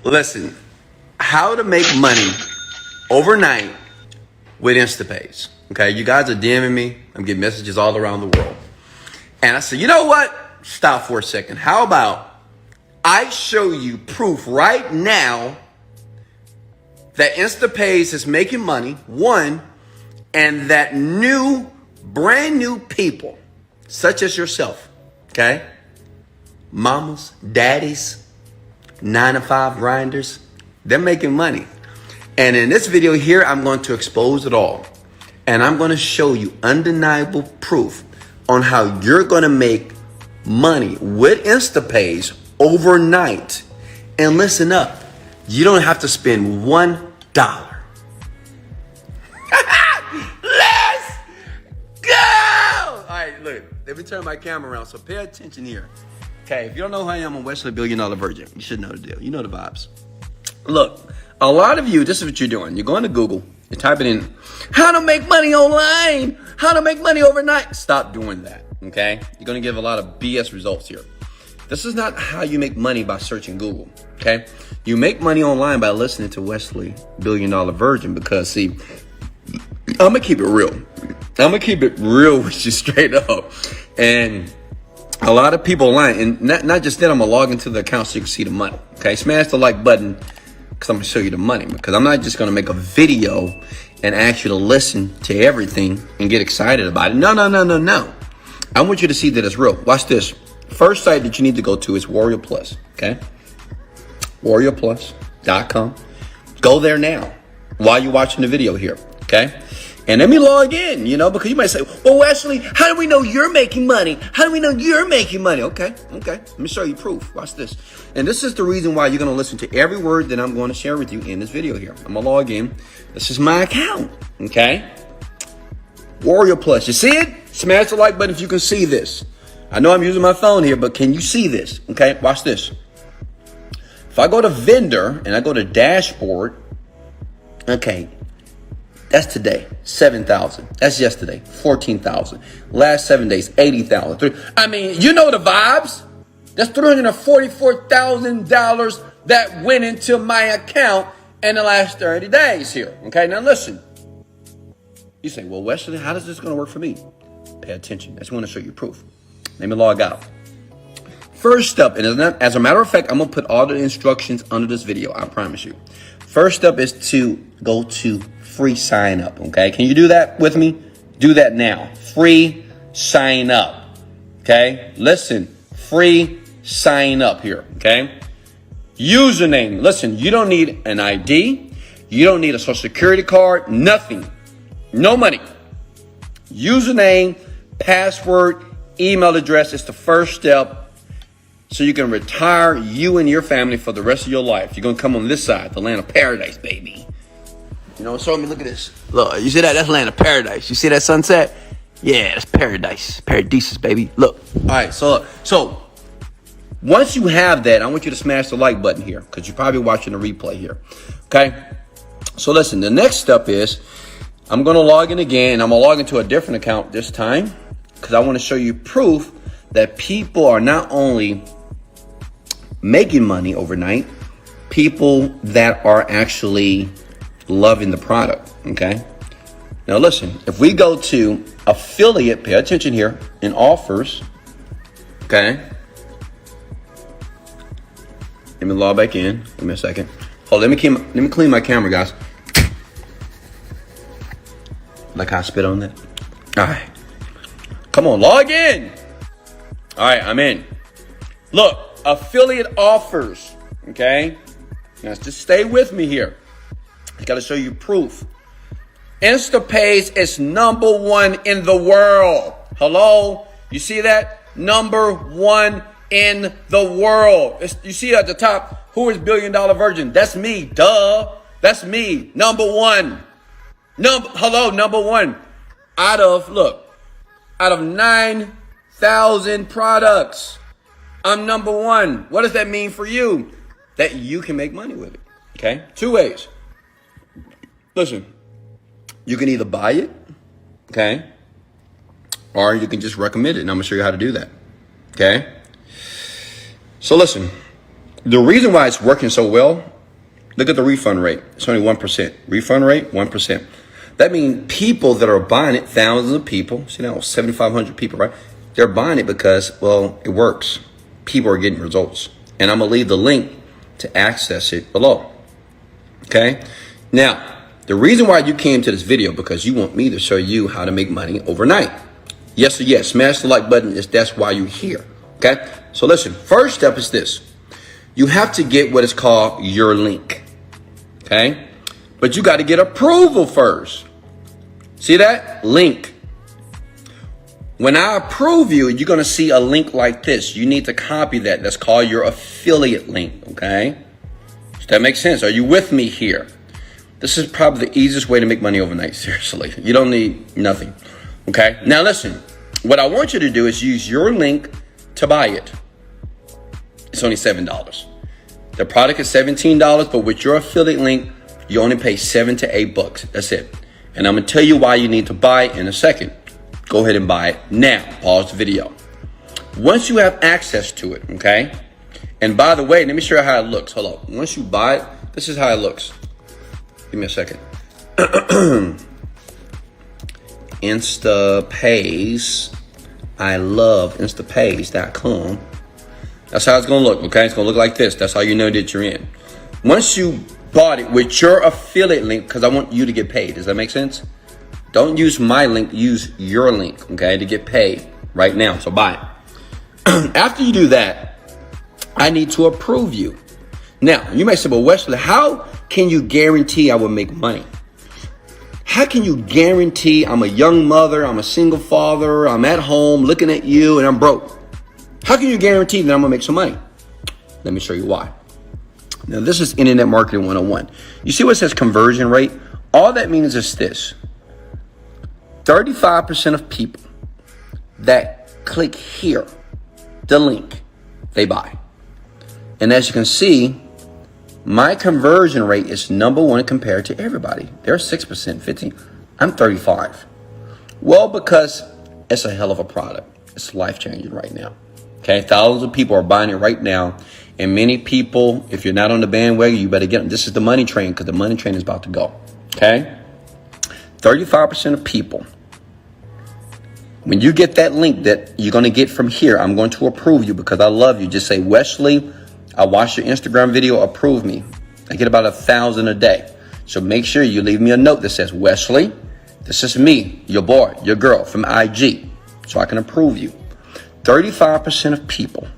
Listen, how to make money overnight with Instapage. Okay, you guys are DMing me. I'm getting messages all around the world. And I said, you know what? Stop for a second. How about I show you proof right now that Instapage is making money, one, and that brand new people, such as yourself, okay? Mamas, daddies, 9-to-5 grinders, they're making money. And in this video here, I'm going to expose it all. And I'm going to show you undeniable proof on how you're going to make money with Instapage overnight. And listen up, you don't have to spend $1. Let's go! All right, look, let me turn my camera around, so pay attention here. Okay, if you don't know who I am, I'm Wesley Virgin. You should know the deal. You know the vibes. Look, a lot of you, this is what you're doing. You're going to Google, you're typing in, how to make money online, how to make money overnight. Stop doing that, okay? You're going to give a lot of BS results here. This is not how you make money by searching Google, okay? You make money online by listening to Wesley Virgin because, see, I'm going to keep it real. I'm going to keep it real with you straight up. And a lot of people lying, and not just that, I'm going to log into the account so you can see the money, okay? Smash the like button because I'm going to show you the money, because I'm not just going to make a video and ask you to listen to everything and get excited about it. No. I want you to see that it's real. Watch this. First site that you need to go to is Warrior Plus, okay? WarriorPlus.com. Go there now while you're watching the video here, okay? And let me log in, because you might say, well, Wesley, how do we know you're making money? How do we know you're making money? Okay. Let me show you proof. Watch this. And this is the reason why you're going to listen to every word that I'm going to share with you in this video here. I'm going to log in. This is my account, okay? Warrior Plus. You see it? Smash the like button if you can see this. I know I'm using my phone here, but can you see this? Okay, watch this. If I go to vendor and I go to dashboard, okay, that's today, 7,000. That's yesterday, 14,000. Last 7 days, 80,000. I mean, you know the vibes. That's $344,000 that went into my account in the last 30 days here. Okay, now listen. You say, well, Wesley, how is this going to work for me? Pay attention. I just want to show you proof. Let me log out. First up, and as a matter of fact, I'm going to put all the instructions under this video. I promise you. First up is to go to free sign up. Okay. Can you do that with me? Do that now. Free sign up. Okay. Listen, free sign up here. Okay. Username. Listen, you don't need an ID. You don't need a social security card. Nothing. No money. Username, password, email address is the first step so you can retire you and your family for the rest of your life. You're going to come on this side, the land of paradise, baby. Show me, look at this. Look, you see that? That's land of paradise. You see that sunset? Yeah, that's paradise. Paradises, baby. Look. All right, so once you have that, I want you to smash the like button here because you're probably watching the replay here. Okay? So listen, the next step is I'm going to log in again. I'm going to log into a different account this time because I want to show you proof that people are not only making money overnight, people that are actually loving the product, okay? Now listen, if we go to affiliate, pay attention here, in offers, okay? Let me log back in. Give me a second. Hold on, let me clean my camera, guys. Like how I spit on that? All right. Come on, log in. All right, I'm in. Look, affiliate offers, okay? Now, just stay with me here. I got to show you proof. Instapage is #1 in the world. Hello? You see that? #1 in the world. You see at the top, who is $1 Billion Virgin? That's me, duh. That's me, #1. Hello, #1. Out of 9,000 products, I'm #1. What does that mean for you? That you can make money with it, okay? 2 ways. Listen, you can either buy it, okay? Or you can just recommend it, and I'm gonna show you how to do that, okay? So listen, the reason why it's working so well Look at the refund rate. It's only 1%. Refund rate, 1%. That means people that are buying it, thousands of people, see now 7,500 people, right? They're buying it because, well, it works. People are getting results. And I'm going to leave the link to access it below. Okay? Now, the reason why you came to this video, because you want me to show you how to make money overnight. Yes or yes. Smash the like button. That's why you're here. Okay? So listen, first step is this. You have to get what is called your link. Okay? But you got to get approval first. See that? Link. When I approve you, you're going to see a link like this. You need to copy that. That's called your affiliate link. Okay? Does that make sense? Are you with me here? This is probably the easiest way to make money overnight. Seriously. You don't need nothing. Okay? Now listen. What I want you to do is use your link to buy it. It's only $7. The product is $17, but with your affiliate link, you only pay $7 to $8. That's it. And I'm going to tell you why you need to buy it in a second. Go ahead and buy it now. Pause the video. Once you have access to it, okay? And by the way, let me show you how it looks. Hold on. Once you buy it, this is how it looks. Give me a second. Instapage. I love Instapage.com. That's how it's going to look, okay? It's going to look like this. That's how you know that you're in. Once you bought it with your affiliate link, because I want you to get paid. Does that make sense? Don't use my link. Use your link, okay, to get paid right now. So buy it. After you do that, I need to approve you. Now, you may say, well, Wesley, how can you guarantee I will make money? How can you guarantee I'm a young mother, I'm a single father, I'm at home looking at you and I'm broke? How can you guarantee that I'm going to make some money? Let me show you why. Now, this is Internet Marketing 101. You see what it says conversion rate? All that means is this. 35% of people that click here, the link, they buy. And as you can see, my conversion rate is number one compared to everybody. They're 6%, 15%. I'm 35%. Well, because it's a hell of a product. It's life-changing right now. Okay, thousands of people are buying it right now. And many people, if you're not on the bandwagon, you better get them. This is the money train, because the money train is about to go. Okay? 35% of people, when you get that link that you're going to get from here, I'm going to approve you because I love you. Just say, Wesley, I watched your Instagram video, approve me. I get about 1,000 a day. So make sure you leave me a note that says, Wesley, this is me, your boy, your girl from IG, so I can approve you. 35% of people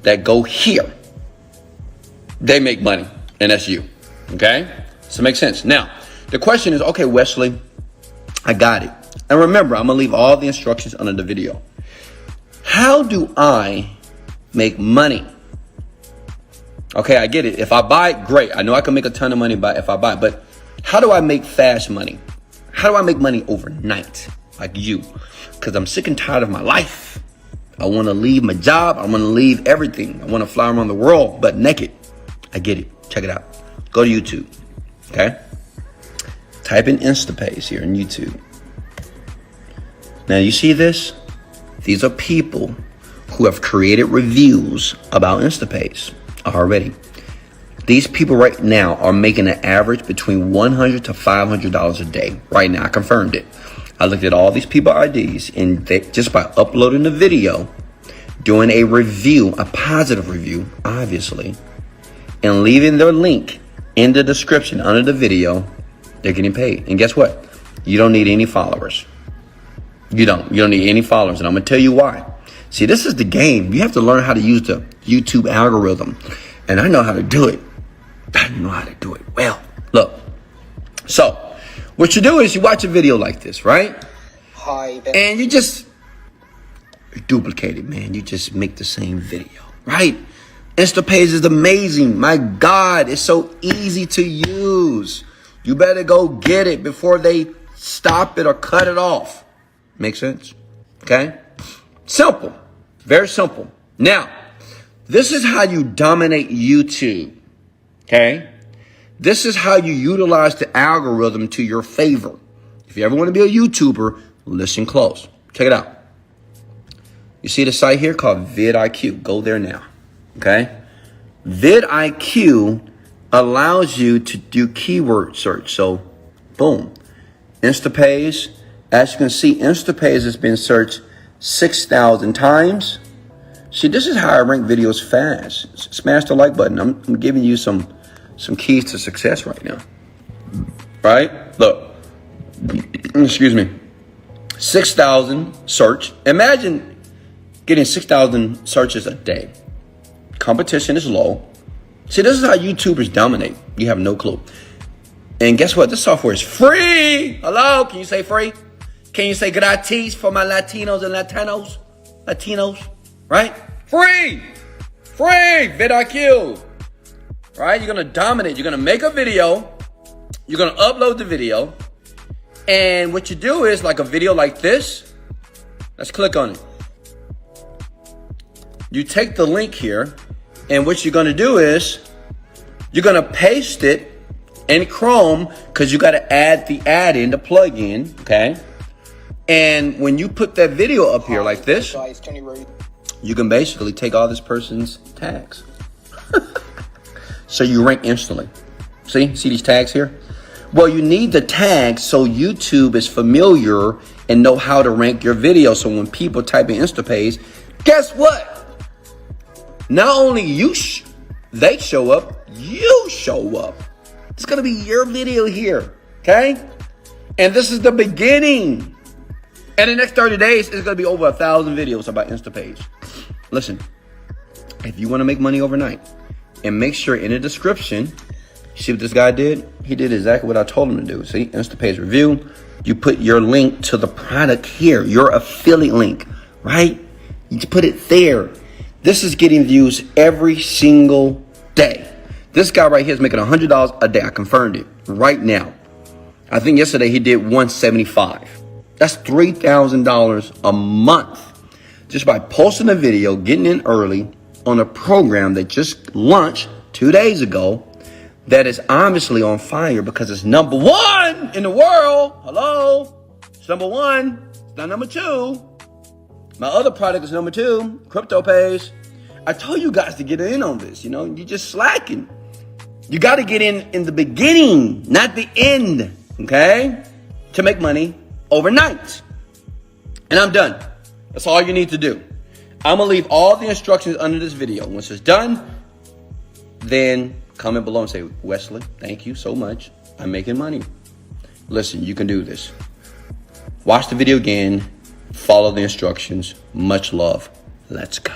that go here, they make money, and that's you. Okay? So it makes sense. Now, the question is, okay, Wesley, I got it. And remember, I'm going to leave all the instructions under the video. How do I make money? Okay, I get it. If I buy it, great. I know I can make a ton of money if I buy it. But how do I make fast money? How do I make money overnight like you? Because I'm sick and tired of my life. I want to leave my job. I want to leave everything. I want to fly around the world, but naked. I get it. Check it out. Go to YouTube. Okay? Type in Instapage here in YouTube. Now, you see this? These are people who have created reviews about Instapage already. These people right now are making an average between $100 to $500 a day. Right now, I confirmed it. I looked at all these people IDs, and they, just by uploading the video, doing a review, a positive review, obviously, and leaving their link in the description under the video, they're getting paid. And guess what? You don't need any followers. You don't need any followers. And I'm going to tell you why. See, this is the game. You have to learn how to use the YouTube algorithm. And I know how to do it. I know how to do it well. Look. So, what you do is you watch a video like this, right? Hi. And you just duplicate it, man. You just make the same video, right? Instapage is amazing. My God, it's so easy to use. You better go get it before they stop it or cut it off. Make sense? Okay? Simple. Very simple. Now, this is how you dominate YouTube. Okay? This is how you utilize the algorithm to your favor. If you ever want to be a YouTuber, listen close. Check it out. You see the site here called vidIQ. Go there now. Okay? vidIQ allows you to do keyword search. So, boom. Instapage. As you can see, Instapage has been searched 6,000 times. See, this is how I rank videos fast. Smash the like button. I'm giving you some keys to success right now. Right? Look. Excuse me. 6,000 search. Imagine getting 6,000 searches a day. Competition is low. See, this is how YouTubers dominate. You have no clue. And guess what? This software is free. Hello? Can you say free? Can you say gratis for my Latinos and Latinos? Latinos, right? Free. Free. VidIQ. Right? You're going to dominate. You're going to make a video. You're going to upload the video. And what you do is like a video like this. Let's click on it. You take the link here. And what you're going to do is you're going to paste it in Chrome because you got to add the add-in, the plug-in, okay? And when you put that video up here like this, you can basically take all this person's tags. So you rank instantly. See these tags here? Well, you need the tags so YouTube is familiar and know how to rank your video. So when people type in Instapage, guess what? Not only they show up, you show up. It's going to be your video here, okay? And this is the beginning. And the next 30 days, it's going to be over 1,000 videos about Instapage. Listen, if you want to make money overnight, and make sure in the description, see what this guy did? He did exactly what I told him to do. See, Instapage review. You put your link to the product here, your affiliate link, right? You just put it there. This is getting views every single day. This guy right here is making $100 a day. I confirmed it right now. I think yesterday he did $175. That's $3,000 a month just by posting a video, getting in early on a program that just launched 2 days ago that is obviously on fire because it's #1 in the world. Hello? It's #1. It's not #2. My other product is #2, Cryptopage. I told you guys to get in on this. You know, you're just slacking. You got to get in the beginning, not the end, okay? To make money overnight. And I'm done. That's all you need to do. I'm going to leave all the instructions under this video. Once it's done, then comment below and say, Wesley, thank you so much. I'm making money. Listen, you can do this. Watch the video again. Follow the instructions. Much love. Let's go.